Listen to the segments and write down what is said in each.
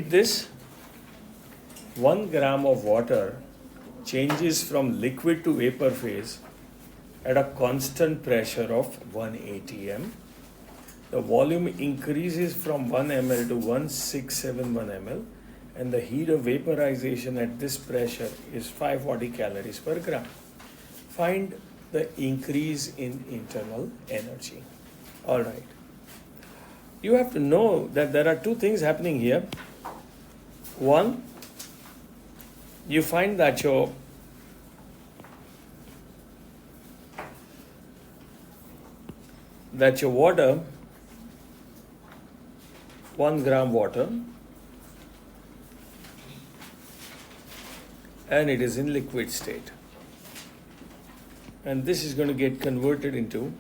read this. 1 gram of water changes from liquid to vapor phase at a constant pressure of 1 atm. The volume increases from 1 ml to 1671 ml, and the heat of vaporization at this pressure is 540 calories per gram. Find the increase in internal energy. All right. You have to know that there are two things happening here. One, you find that your water, 1 gram water, and it is in liquid state. And this is going to get converted into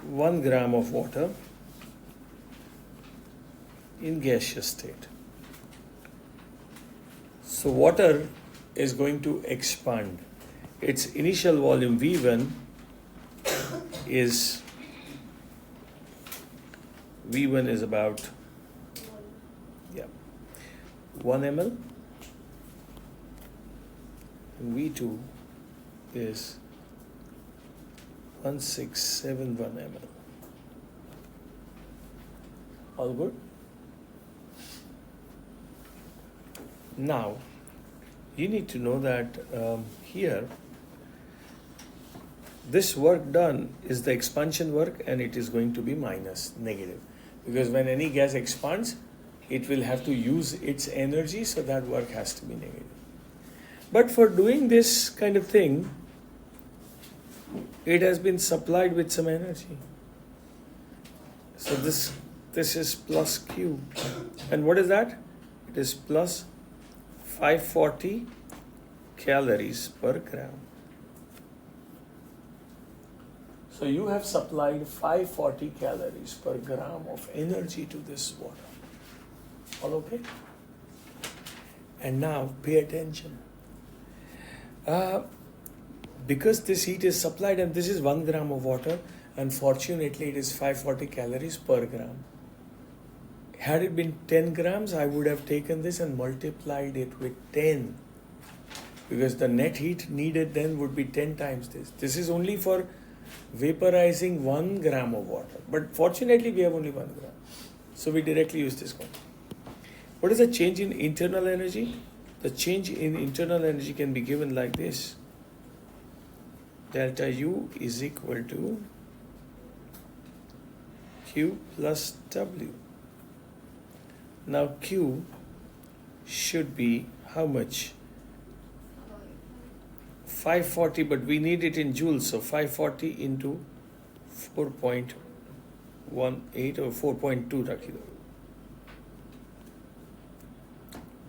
one gram of water in gaseous state. So water is going to expand. Its initial volume V1 is about 1 ml, and V2 is 1671 ml. All good? Now, you need to know that here, this work done is the expansion work, and it is going to be negative. Because when any gas expands, it will have to use its energy, so that work has to be negative. But for doing this kind of thing, it has been supplied with some energy. So this is plus Q. And what is that? It is plus 540 calories per gram. So you have supplied 540 calories per gram of energy to this water. All okay? And now pay attention. Because this heat is supplied, and this is 1 gram of water, unfortunately it is 540 calories per gram. Had it been 10 grams, I would have taken this and multiplied it with 10. Because the net heat needed then would be 10 times this. This is only for vaporizing 1 gram of water. But fortunately, we have only 1 gram. So we directly use this one. What is the change in internal energy? The change in internal energy can be given like this. Delta U is equal to Q plus W. Now Q should be how much? 540, but we need it in joules, so 540 into 4.18 or 4.2 rakhi do.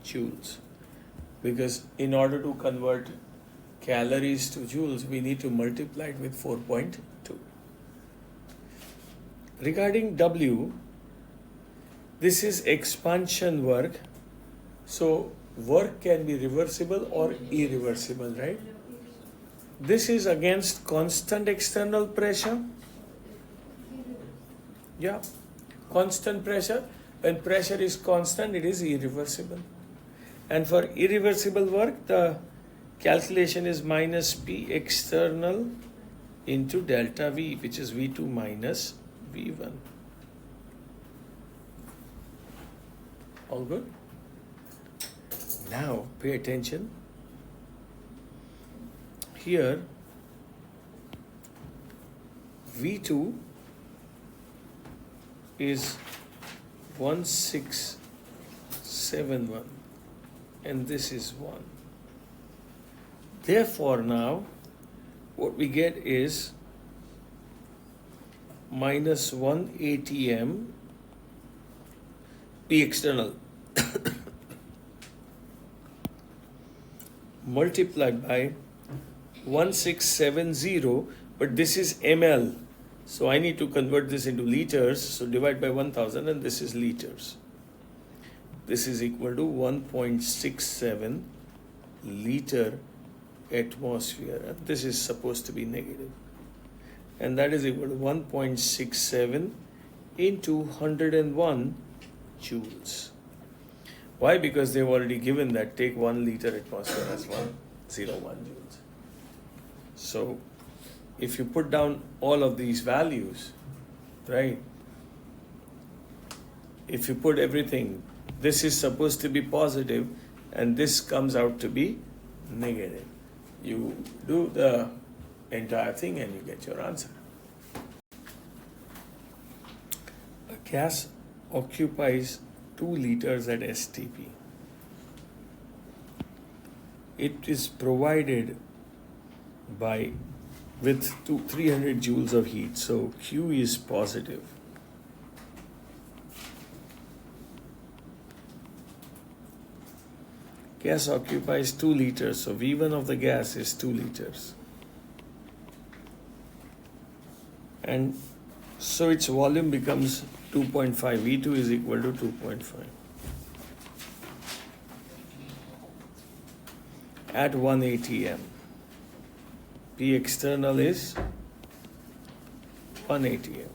Joules. Because in order to convert calories to joules, we need to multiply it with 4.2. Regarding W, this is expansion work. So work can be reversible or irreversible, right? This is against constant external pressure. Yeah, constant pressure. When pressure is constant, it is irreversible. And for irreversible work, the calculation is minus P external into delta V, which is V2 minus V1. All good? Now, pay attention. Here, V2 is 1671, and this is 1. Therefore, now, what we get is minus 1 atm P external multiplied by 1670, but this is ml, so I need to convert this into liters, so divide by 1000, and this is liters. This is equal to 1.67 liter atmosphere, and this is supposed to be negative. and that is equal to 1.67 into 101 joules. Why? Because they've already given that take 1 liter atmosphere as 101 joules. So if you put down all of these values, right? If you put everything, this is supposed to be positive and this comes out to be negative. You do the entire thing and you get your answer. A gas occupies 2 liters at STP. It is provided with 300 joules of heat, so Q is positive. Gas occupies 2 liters, so V1 of the gas is 2 liters. And so its volume becomes 2.5. V2 is equal to 2.5. At 1 atm. P external is 1 atm.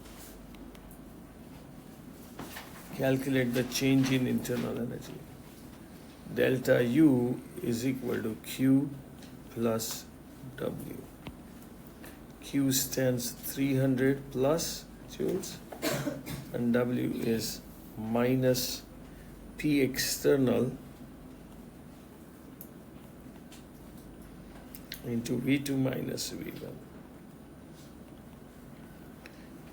Calculate the change in internal energy. Delta U is equal to Q plus W. Q stands 300 plus joules and W is minus P external into V2 minus V1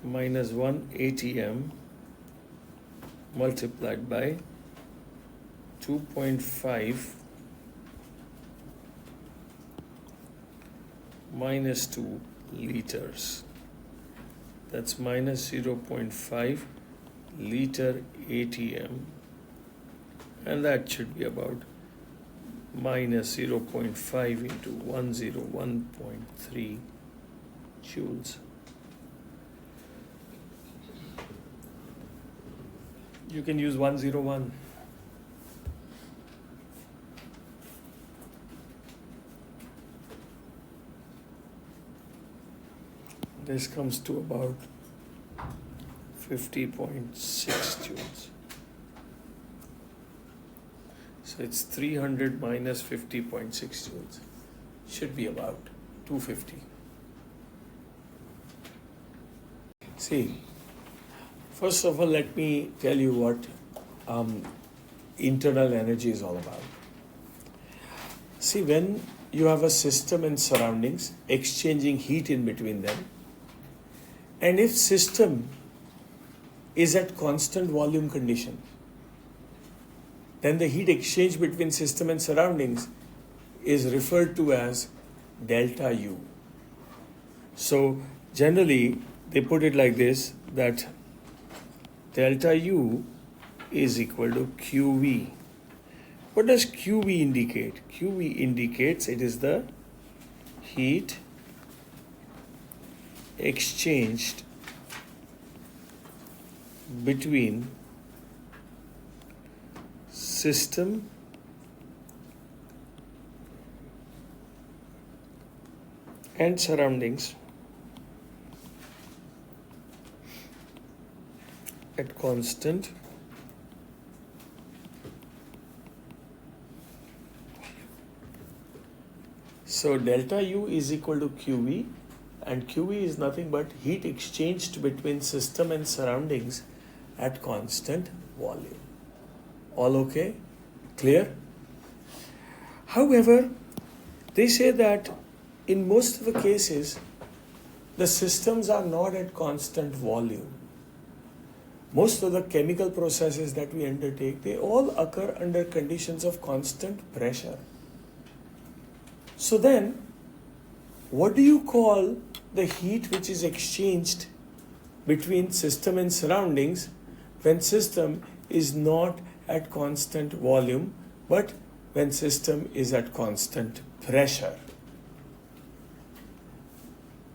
minus 1 atm multiplied by 2.5 minus 2 liters. That's minus 0.5 liter atm, and that should be about minus 0.5 into 101.3 joules. You can use 101. This comes to about 50.6 joules. So it's 300 minus 50.6 joules. Should be about 250. See, first of all, let me tell you what internal energy is all about. See, when you have a system and surroundings exchanging heat in between them, and if system is at constant volume condition, then the heat exchange between system and surroundings is referred to as delta U. So generally they put it like this, that delta U is equal to QV. What does QV indicate? QV indicates it is the heat exchanged between system and surroundings at constant so delta U is equal to QV, and QV is nothing but heat exchanged between system and surroundings at constant volume. All okay? Clear? However, they say that in most of the cases, the systems are not at constant volume. Most of the chemical processes that we undertake, they all occur under conditions of constant pressure. So then, what do you call the heat which is exchanged between system and surroundings when system is not at constant volume, but when system is at constant pressure?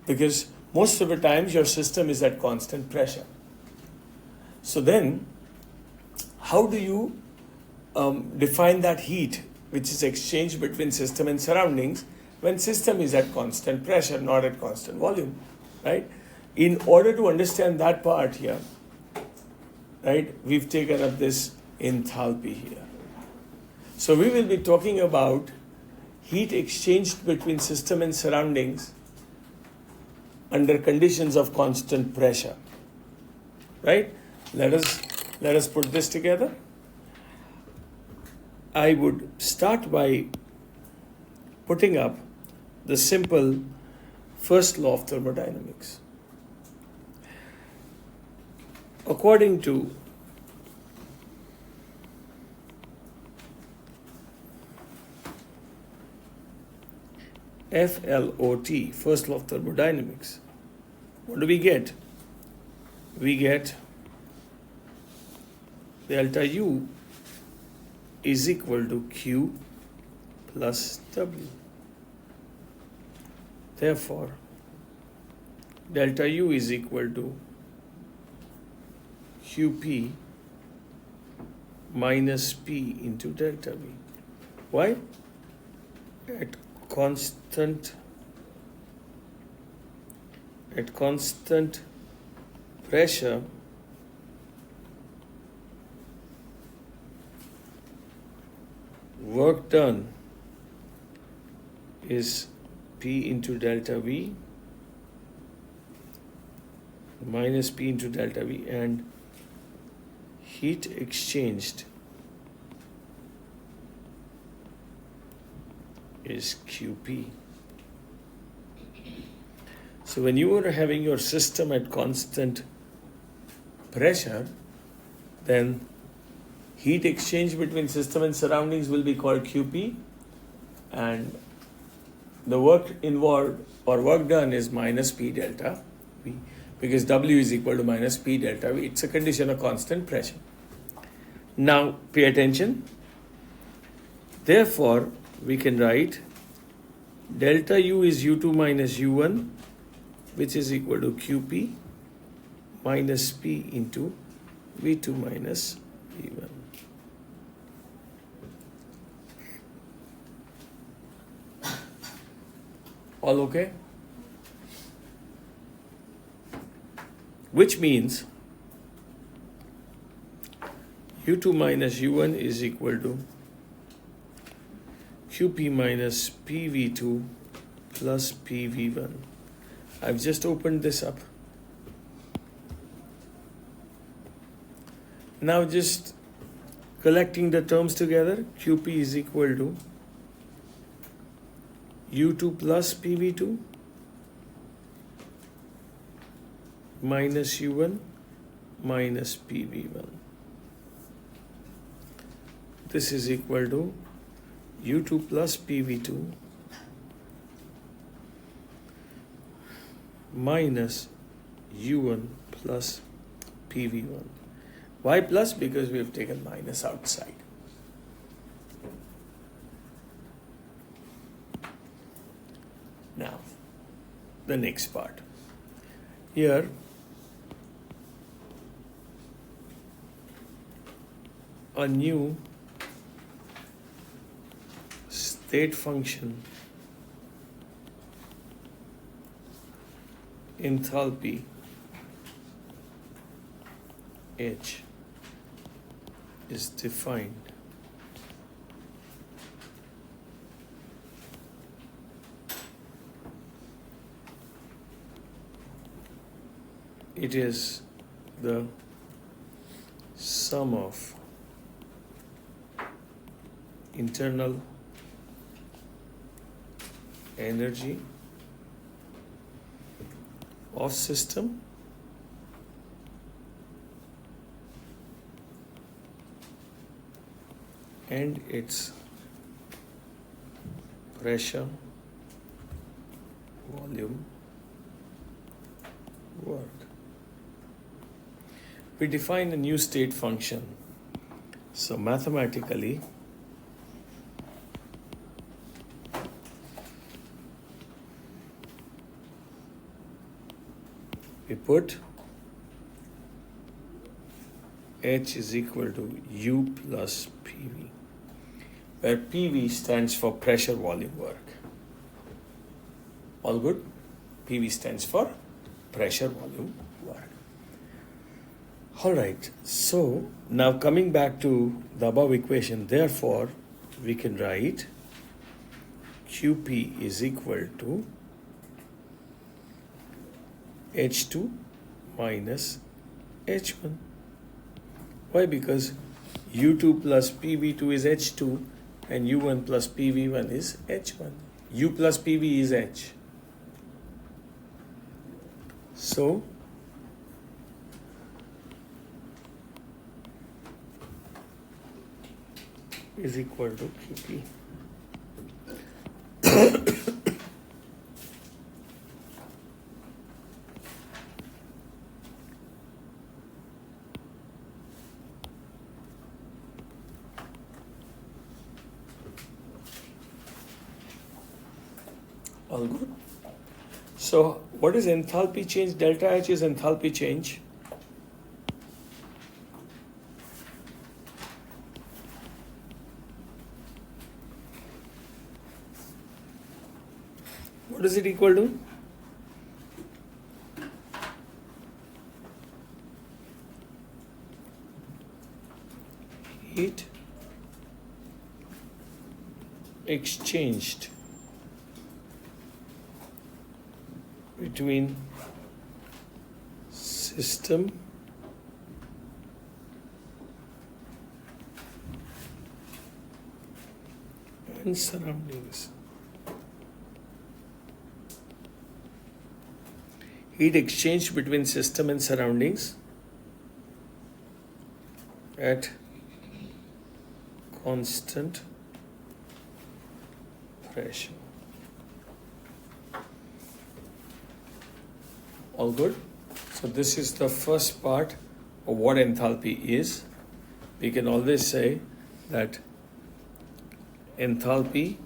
Because most of the times your system is at constant pressure. So then, how do you define that heat which is exchanged between system and surroundings when system is at constant pressure, not at constant volume, right? In order to understand that part here, right, we've taken up this enthalpy here. So we will be talking about heat exchanged between system and surroundings under conditions of constant pressure. Right? Let us put this together. I would start by putting up the simple first law of thermodynamics. According to FLOT, first law of thermodynamics, what do we get? We get delta U is equal to Q plus W. Therefore, delta U is equal to QP minus P into delta V. Why? At constant pressure, work done is P into delta V minus P into delta V, and heat exchanged is QP. So when you are having your system at constant pressure, then heat exchange between system and surroundings will be called QP, and the work involved or work done is minus P delta V, because W is equal to minus P delta V. It's a condition of constant pressure. Now pay attention. Therefore, we can write delta U is U2 minus U1, which is equal to QP minus P into V2 minus V1. All okay? Which means U2 minus U1 is equal to QP minus PV2 plus PV1. I've just opened this up. Now just collecting the terms together, QP is equal to U2 plus PV2 minus U1 minus PV1. This is equal to U2 plus PV2 minus U1 plus PV1. Why plus? Because we have taken minus outside. Now, the next part. Here, a new state function, enthalpy H, is defined. It is the sum of internal energy of system and its pressure, volume, work. We define a new state function. So mathematically, we put H is equal to U plus PV, where PV stands for pressure volume work. All good? PV stands for pressure volume work. All right, so now coming back to the above equation, therefore we can write QP is equal to H2 minus H1. Why? Because U2 plus PV2 is H2 and U1 plus PV1 is H1. U plus PV is H. So is equal to QP. All good. So what is enthalpy change? Delta H is enthalpy change. What is it equal to? Heat exchanged between system and surroundings. Heat exchange between system and surroundings at constant pressure. All good? So this is the first part of what enthalpy is. We can always say that enthalpy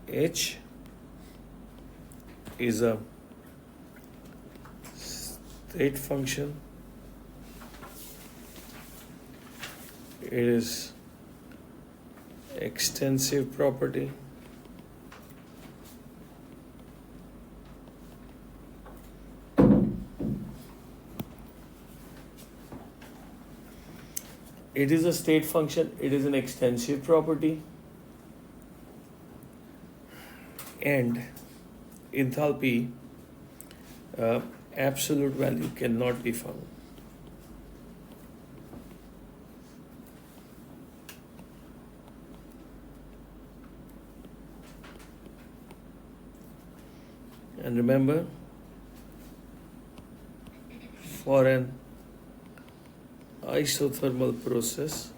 H is a state function. It is extensive property. It is a state function, it is an extensive property, and enthalpy absolute value cannot be found. And remember, for an isothermal process,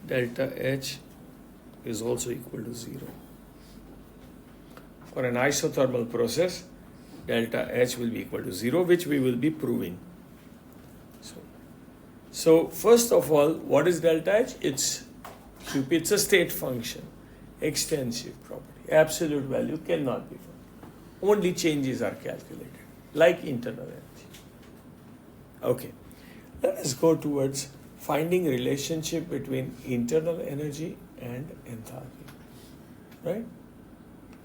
delta H is also equal to 0. For an isothermal process, delta H will be equal to 0, which we will be proving. So first of all, what is delta H? It's QP, it's a state function, extensive property. Absolute value cannot be found. Only changes are calculated, like internal energy. Okay, let us go towards finding relationship between internal energy and enthalpy, right?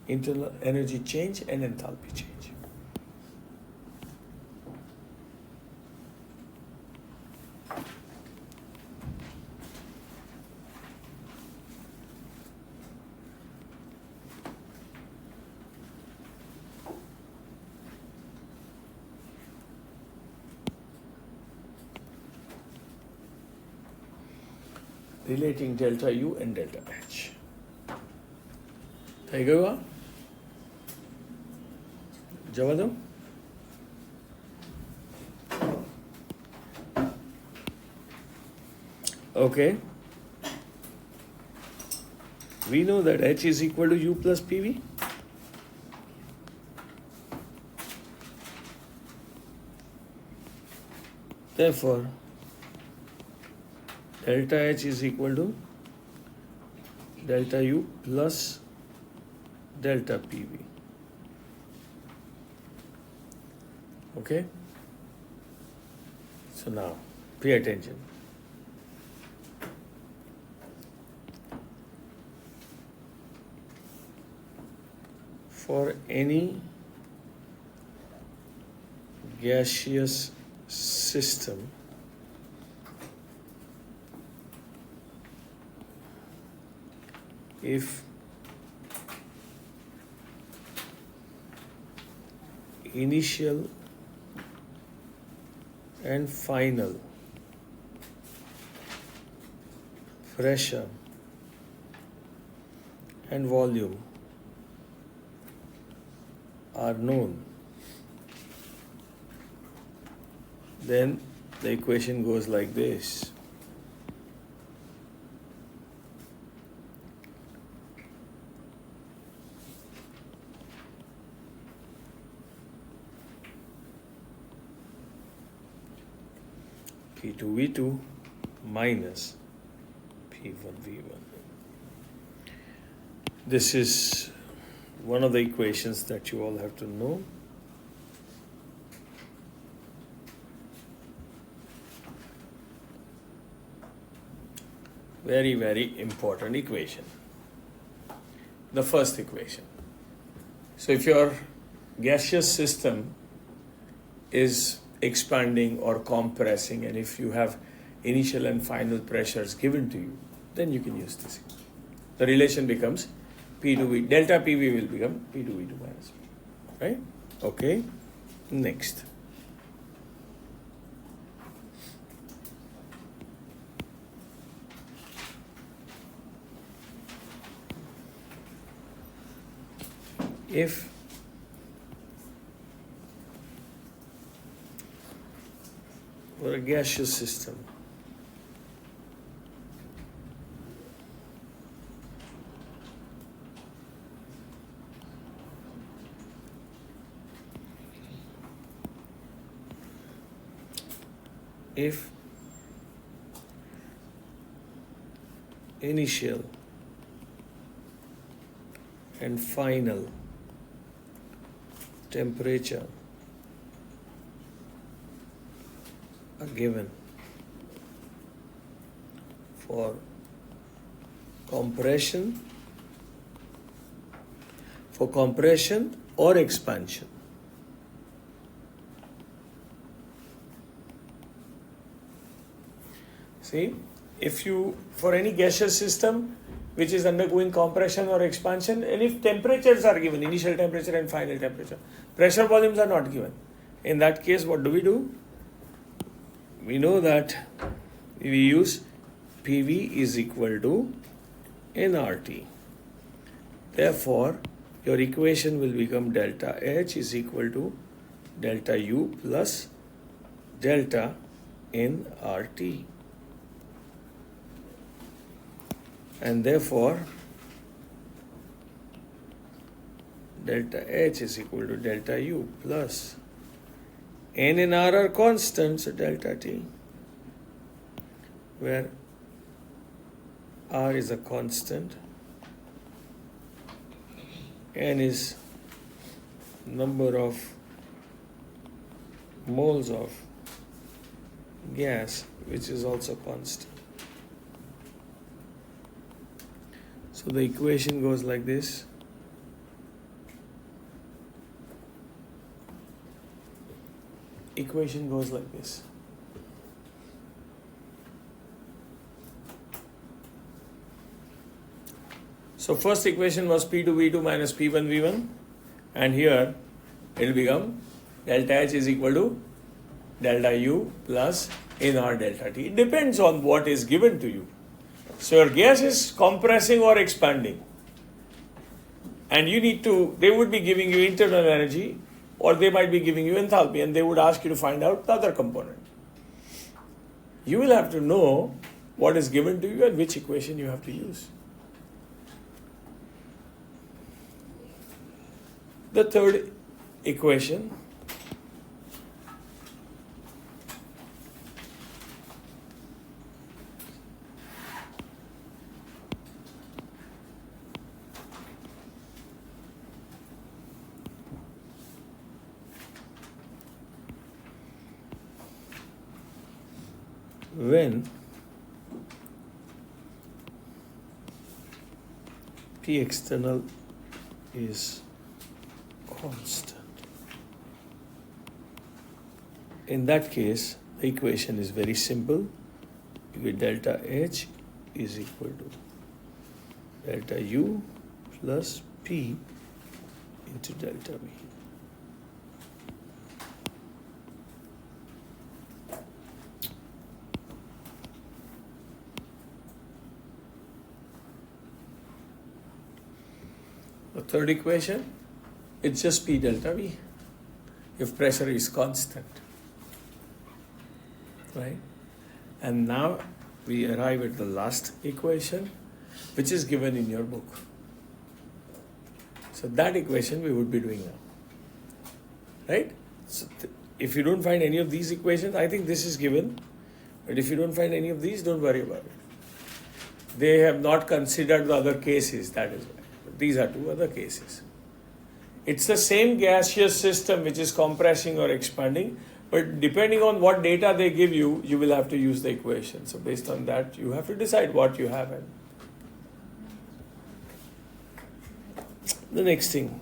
Internal energy change and enthalpy change. Relating delta U and delta H. થઈ ગયું આ? જવા દો. Okay. We know that H is equal to U plus PV. Therefore, delta H is equal to delta U plus delta PV. Okay? So now, pay attention. for any gaseous system if initial and final pressure and volume are known, then the equation goes like this. P2V2 minus P1V1. This is one of the equations that you all have to know. Very, very important equation. The first equation. So if your gaseous system is expanding or compressing, and if you have initial and final pressures given to you, then you can use this. The relation becomes P2V, delta PV will become P2V2 minus P, right? Okay, next. If for a gaseous system if initial and final temperature are given for compression or expansion. See, if you, for any gaseous system which is undergoing compression or expansion, and if temperatures are given, initial temperature and final temperature, pressure volumes are not given. In that case, what do? We know that we use PV is equal to nRT. Therefore, your equation will become delta H is equal to delta U plus delta nRT. And therefore, delta H is equal to delta U plus N and R are constants, so delta T, where R is a constant, N is number of moles of gas, which is also constant. So the equation goes like this. Equation goes like this. So first equation was P2V2 minus P1V1, and here it will become delta H is equal to delta U plus nR delta T. It depends on what is given to you. So your gas is compressing or expanding, and you need to, they would be giving you internal energy, or they might be giving you enthalpy, and they would ask you to find out the other component. You will have to know what is given to you and which equation you have to use. The third equation when P external is constant. In that case, the equation is very simple. You get delta H is equal to delta U plus P into delta V. The third equation, it's just P delta V if pressure is constant, right? And now we arrive at the last equation, which is given in your book. So that equation we would be doing now, right? So if you don't find any of these equations, I think this is given, but if you don't find any of these, don't worry about it. They have not considered the other cases, that is why. These are two other cases. It's the same gaseous system which is compressing or expanding, but depending on what data they give you, you will have to use the equation. So based on that, you have to decide what you have. And the next thing.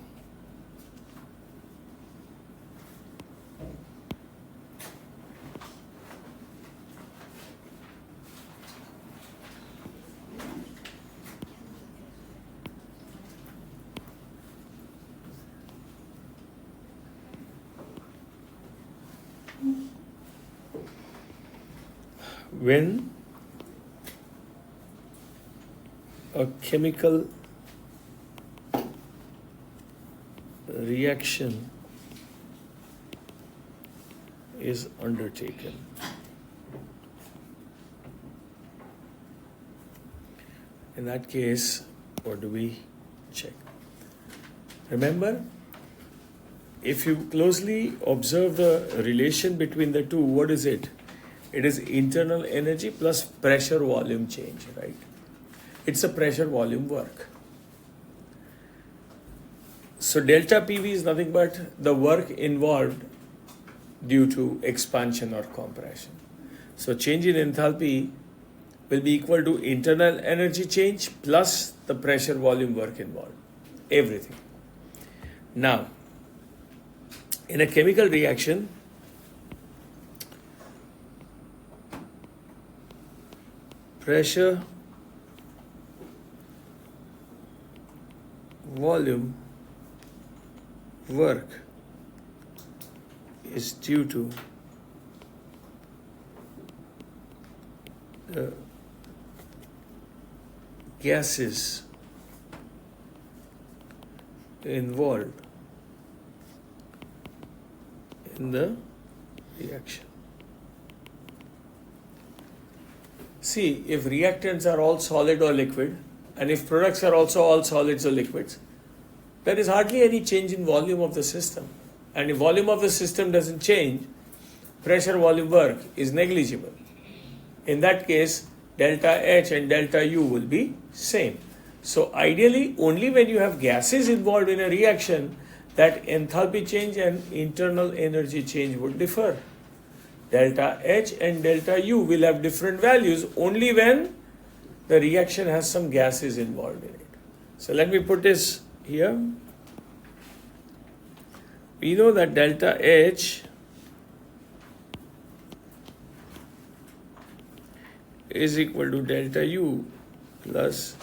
When a chemical reaction is undertaken, in that case, what do we check? Remember, if you closely observe the relation between the two, what is it? It is internal energy plus pressure volume change, right? It's a pressure volume work. So delta PV is nothing but the work involved due to expansion or compression. So change in enthalpy will be equal to internal energy change plus the pressure volume work involved. Everything. Now, in a chemical reaction, pressure, volume, work is due to the gases involved in the reaction. See, if reactants are all solid or liquid, and if products are also all solids or liquids, there is hardly any change in volume of the system. And if volume of the system doesn't change, pressure volume work is negligible. In that case, delta H and delta U will be same. So ideally, only when you have gases involved in a reaction, that enthalpy change and internal energy change would differ. Delta H and delta U will have different values only when the reaction has some gases involved in it. So let me put this here. We know that delta H is equal to delta U plus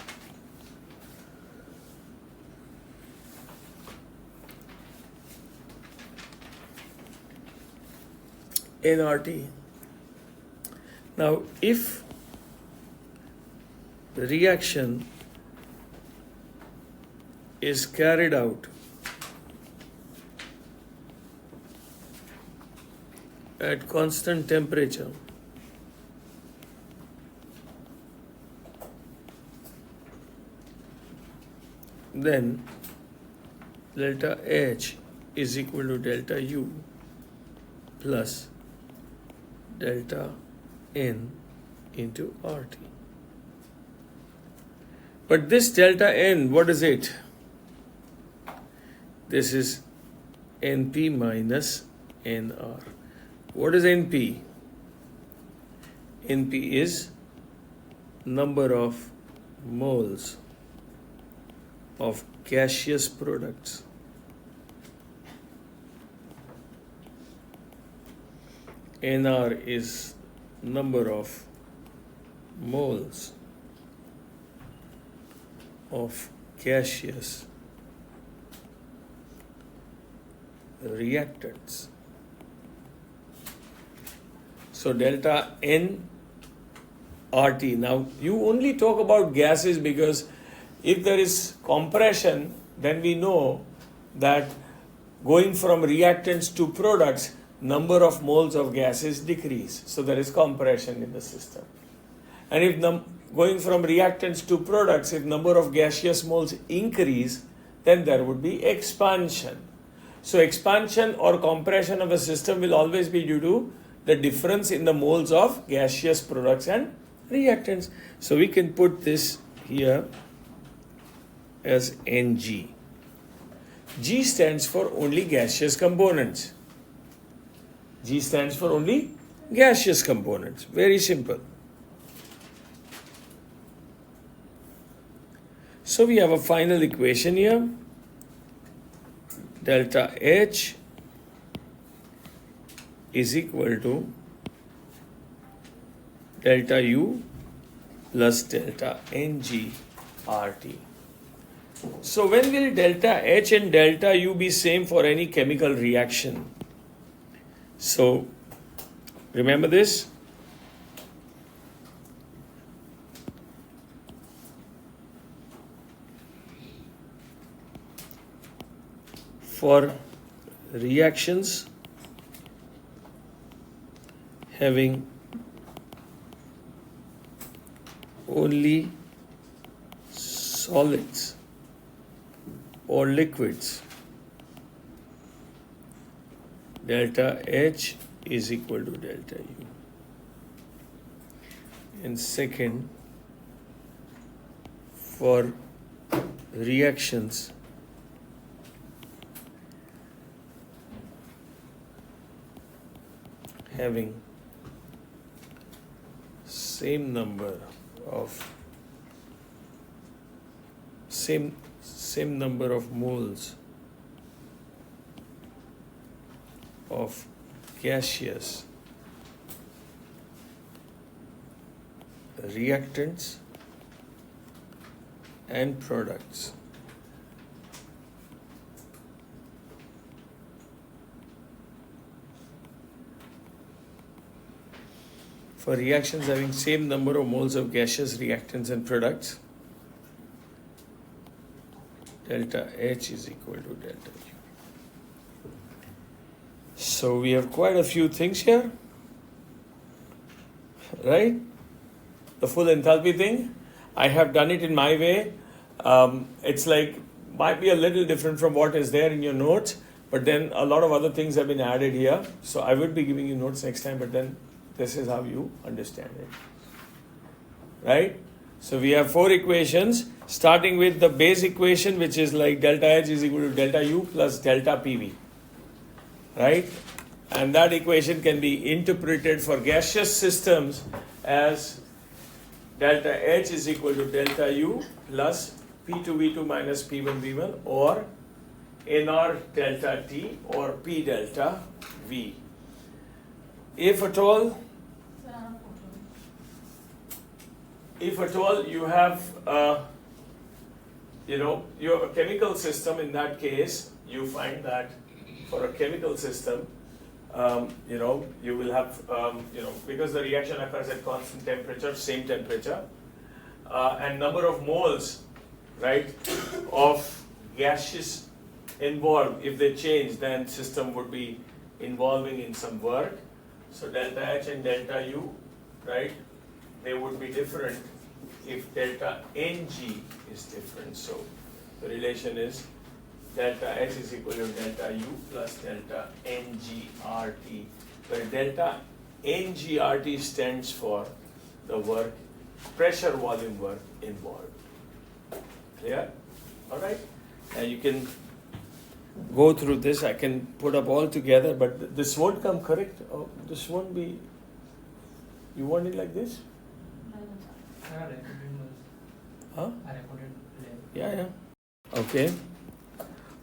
nRT. Now, if the reaction is carried out at constant temperature, then delta H is equal to delta U plus delta N into RT. But this delta N, what is it? This is NP minus NR. What is NP? NP is number of moles of gaseous products NR is number of moles of gaseous reactants. So delta N RT. Now you only talk about gases because if there is compression, then we know that going from reactants to products, number of moles of gases decrease. So there is compression in the system. And if going from reactants to products, if number of gaseous moles increase, then there would be expansion. So expansion or compression of a system will always be due to the difference in the moles of gaseous products and reactants. So we can put this here as Ng. G stands for only gaseous components. G stands for only gaseous components. Very simple. So we have a final equation here. Delta H is equal to delta U plus delta Ng RT. So when will delta H and delta U be same for any chemical reaction? So remember this. For reactions having only solids or liquids, delta H is equal to delta U. And second, for reactions having same number of moles of gaseous reactants and products. For reactions having same number of moles of gaseous reactants and products, delta H is equal to delta U. So we have quite a few things here, right? The full enthalpy thing, I have done it in my way. It's like, might be a little different from what is there in your notes, but then a lot of other things have been added here. So I will be giving you notes next time, but then this is how you understand it, right? So we have 4 equations, starting with the base equation, which is like delta H is equal to delta U plus delta PV, right? And that equation can be interpreted for gaseous systems as delta H is equal to delta U plus P2V2 minus P1V1, or NR delta T or P delta V. If at all you have, you have a chemical system, in that case, you find that for a chemical system, you will have, because the reaction occurs at constant temperature, same temperature, and number of moles, right, of gases involved, if they change, then system would be involving in some work. So delta H and delta U, right, they would be different if delta Ng is different. So the relation is delta H is equal to delta U plus delta NgRT, where delta NgRT stands for the work, pressure volume work involved. Clear? Alright? And you can go through this. I can put up all together, but this won't come correct. Oh, this won't be. You want it like this? Huh? Yeah. Okay.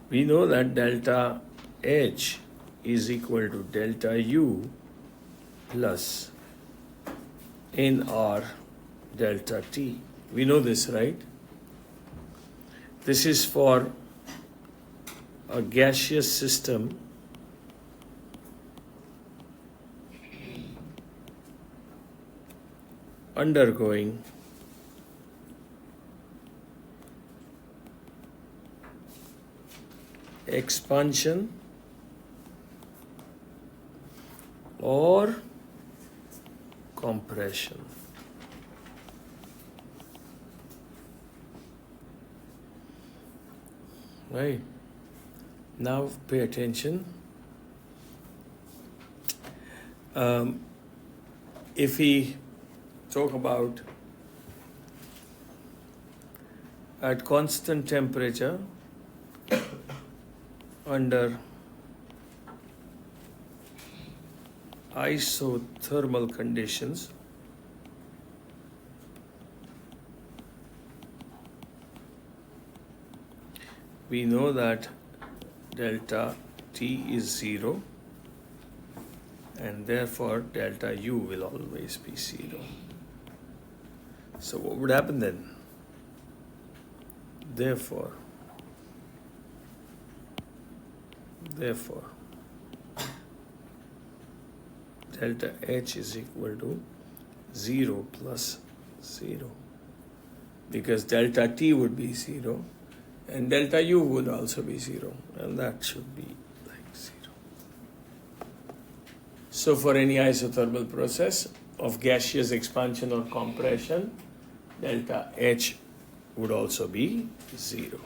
We know that delta H is equal to delta U plus nr delta T. We know this, right? This is for a gaseous system undergoing expansion or compression. Right. Now pay attention. If we talk about at constant temperature under isothermal conditions, we know that delta T is 0 and therefore delta U will always be 0. So what would happen then? Therefore, delta H is equal to 0 plus 0, because delta T would be 0 and delta U would also be 0, and that should be like 0. So for any isothermal process of gaseous expansion or compression, delta H would also be 0.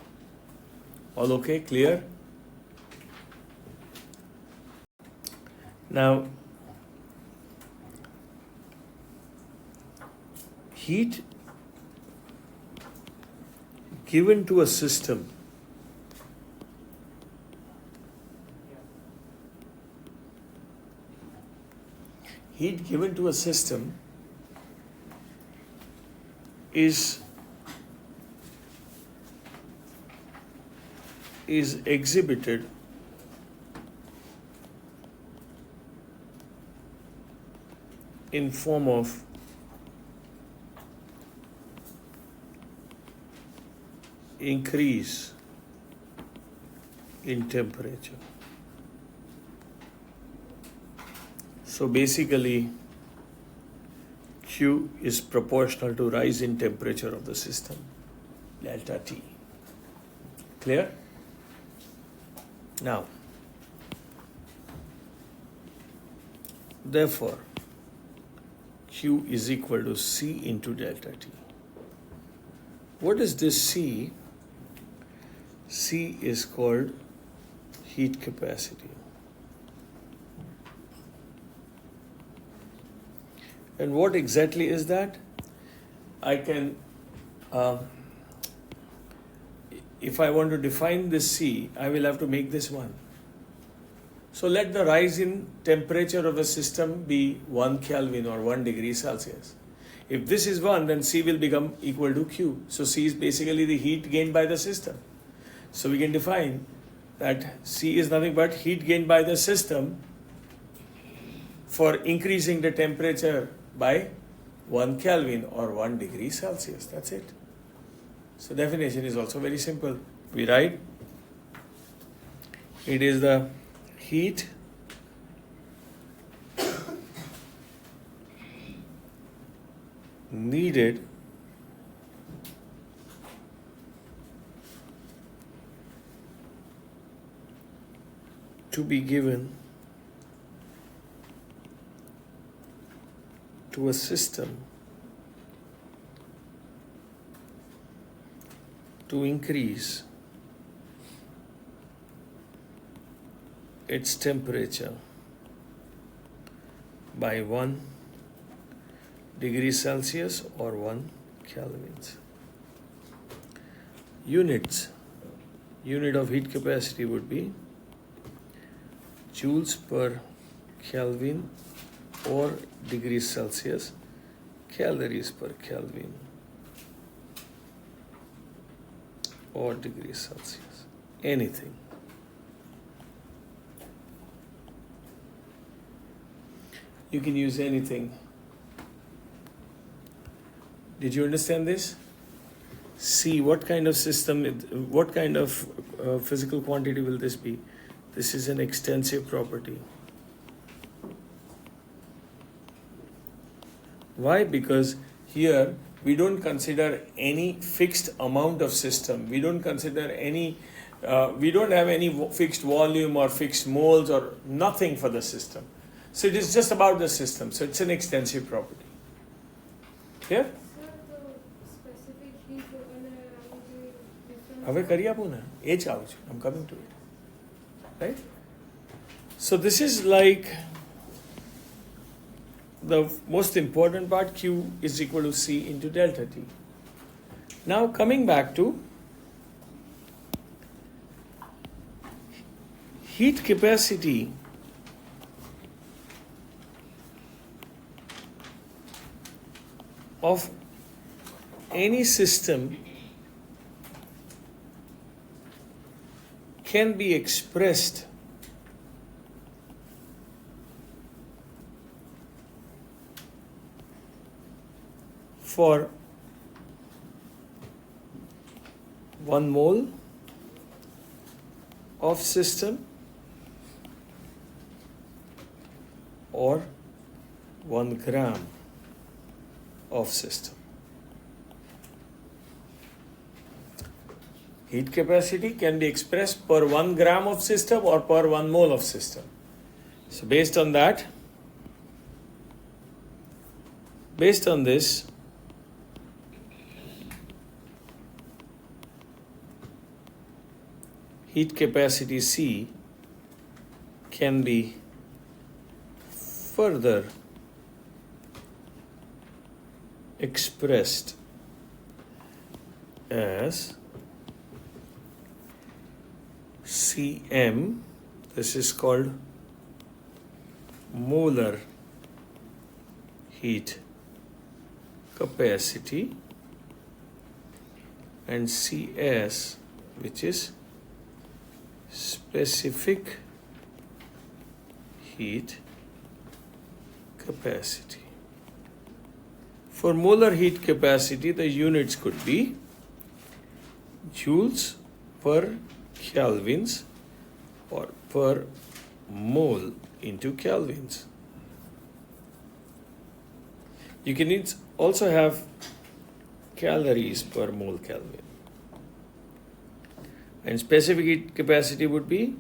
All okay? Clear? Now, heat given to a system is exhibited in form of increase in temperature. So basically, Q is proportional to rise in temperature of the system, delta T. Clear? Now, therefore, Q is equal to C into delta T. What is this C? C is called heat capacity. And what exactly is that? I can, if I want to define this C, I will have to make this 1. So let the rise in temperature of a system be 1 Kelvin or 1 degree Celsius. If this is 1, then C will become equal to Q. So C is basically the heat gained by the system. So we can define that C is nothing but heat gained by the system for increasing the temperature by 1 Kelvin or 1 degree Celsius. That's it. So definition is also very simple. We write it is the heat needed to be given to a system to increase its temperature by 1 degree Celsius or 1 Kelvins. Unit of heat capacity would be joules per Kelvin or degrees Celsius, calories per Kelvin or degrees Celsius, anything. You can use anything. Did you understand this? C, what kind of system, what kind of physical quantity will this be? This is an extensive property. Why? Because here we don't consider any fixed amount of system. We don't consider any, we don't have any fixed volume or fixed moles or nothing for the system. So it is just about the system. So it's an extensive property. Here? હવે કરી આપું ને એ જ આવું છું. I'm coming to it. Right? So this is like the most important part. Q is equal to C into delta T. Now coming back to heat capacity of any system can be expressed for 1 mole of system or 1 gram of system. Heat capacity can be expressed per 1 gram of system or per 1 mole of system. So based on this, heat capacity C can be further expressed as Cm, this is called molar heat capacity, and Cs, which is specific heat capacity. For molar heat capacity, the units could be joules per kelvins or per mole into kelvins. You can also have calories per mole Kelvin. And specific heat capacity would be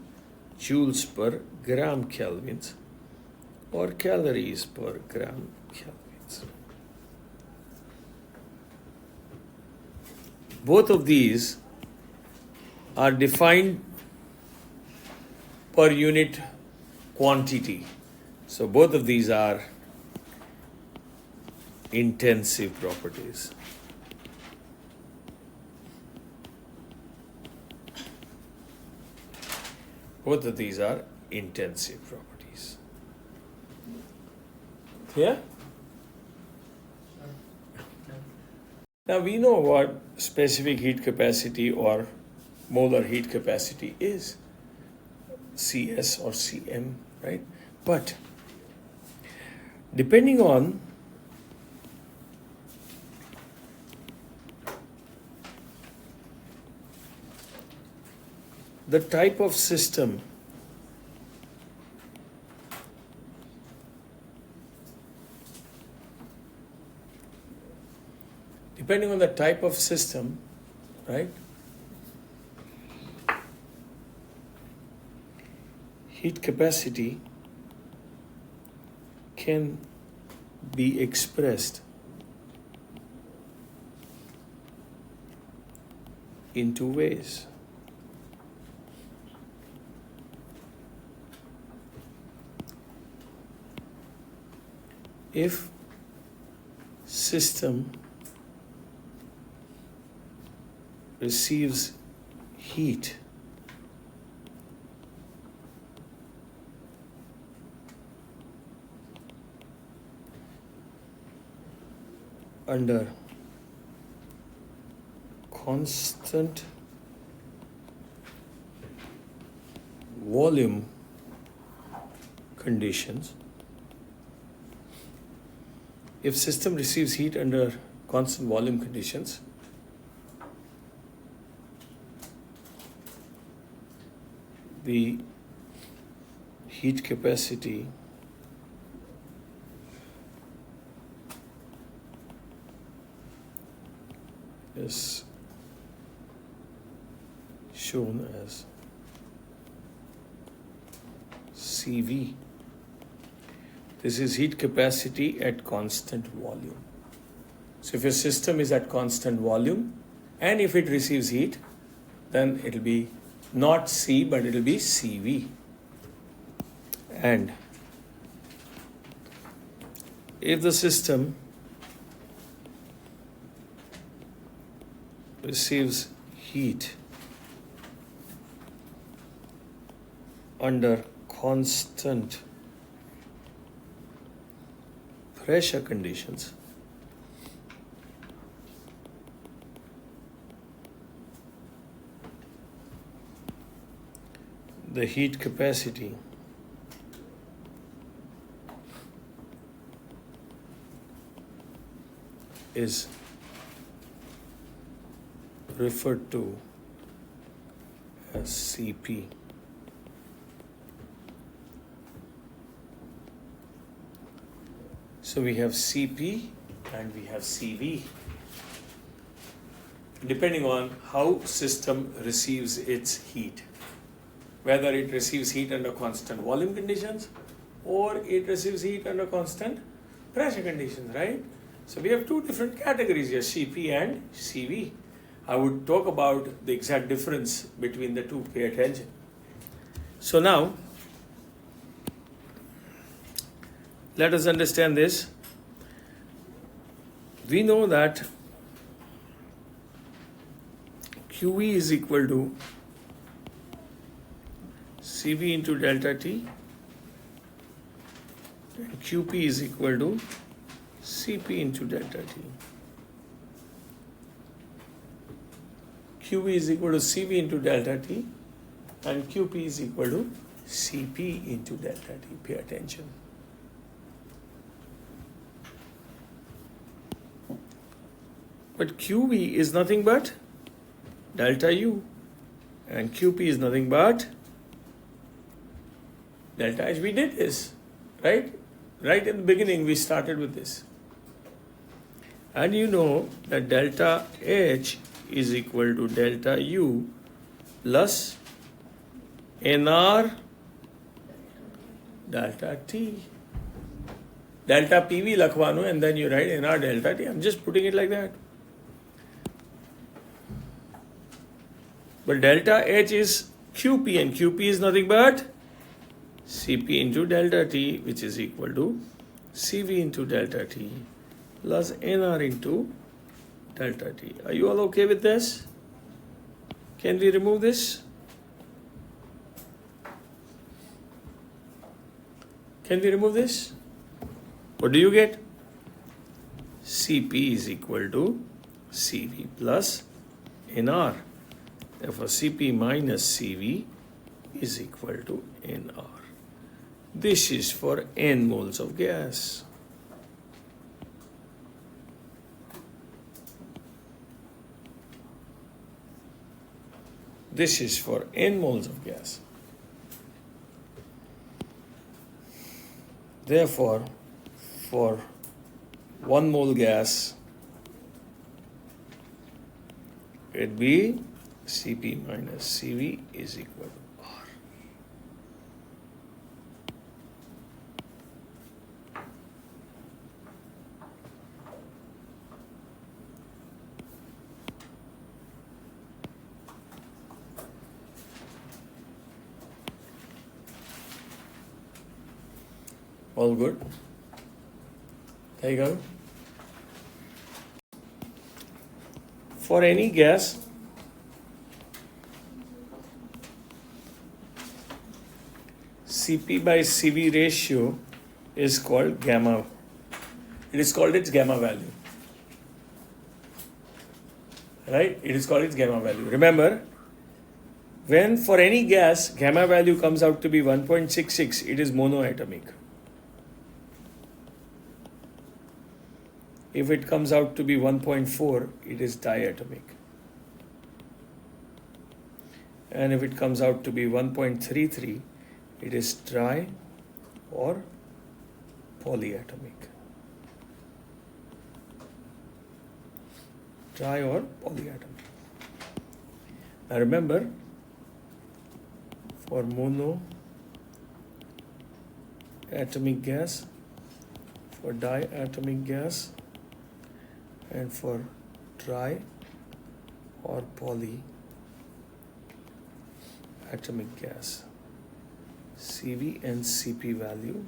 joules per gram kelvins or calories per gram kelvins. Both of these are defined per unit quantity. So both of these are intensive properties. Both of these are intensive properties. Yeah? Now we know what specific heat capacity or molar heat capacity is, Cs or Cm, right? But depending on the type of system, right? Heat capacity can be expressed in two ways. If system receives heat under constant volume conditions, if system receives heat under constant volume conditions, the heat capacity is shown as CV. This is heat capacity at constant volume. So if your system is at constant volume and if it receives heat, then it will be not C but it will be CV. And if the system receives heat under constant pressure conditions, the heat capacity is referred to as CP. So we have CP and we have CV, depending on how system receives its heat. Whether it receives heat under constant volume conditions or it receives heat under constant pressure conditions, right? So we have two different categories here, CP and CV. I would talk about the exact difference between the two, pay attention. So now, let us understand this. We know that QE is equal to CV into delta T and QP is equal to CP into delta T. QE is equal to CV into delta T and QP is equal to CP into delta T. Pay attention. But QV is nothing but delta U and QP is nothing but delta H. We did this, right? Right in the beginning we started with this. And you know that delta H is equal to delta U plus NR delta T. Delta PV lakhwanu and then you write NR delta T. I'm just putting it like that. But delta H is QP and QP is nothing but CP into delta T, which is equal to CV into delta T plus NR into delta T. Are you all okay with this? Can we remove this? Can we remove this? What do you get? CP is equal to CV plus NR. Therefore, CP minus CV is equal to NR. This is for n moles of gas. This is for n moles of gas. Therefore, for 1 mole gas, it be CP minus CV is equal to R. All good? There you go. For any gas, CP by CV ratio is called gamma. It is called its gamma value. Right? It is called its gamma value. Remember, when for any gas, gamma value comes out to be 1.66, it is monoatomic. If it comes out to be 1.4, it is diatomic. And if it comes out to be 1.33, it is tri or polyatomic. Tri or polyatomic. Now remember, for monoatomic gas, for diatomic gas, and for tri or polyatomic gas, CV and CP value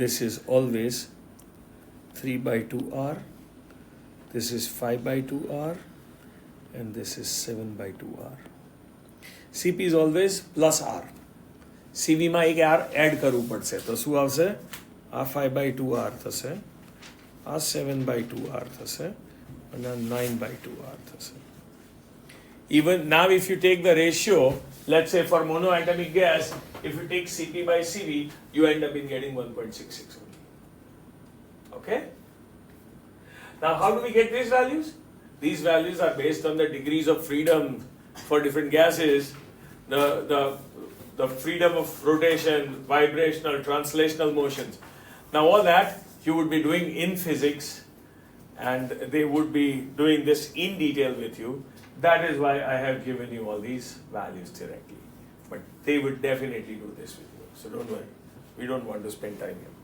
this is always 3 by 2R, this is 5 by 2R, and this is 7 by 2R. CP is always plus R. CV માં એક R add કરવું પડશે તો શું આવશે? આ 5 by 2R થશે, આ 7 by 2R થશે, અને આ 9 by 2R થશે. Even now if you take the ratio, let's say for monoatomic gas, if you take CP by CV, you end up in getting 1.66 only. Okay? Now how do we get these values? These values are based on the degrees of freedom for different gases, the freedom of rotation, vibrational, translational motions. Now all that you would be doing in physics, and they would be doing this in detail with you. That is why I have given you all these values directly. But they would definitely do this with you. So don't worry. We don't want to spend time here.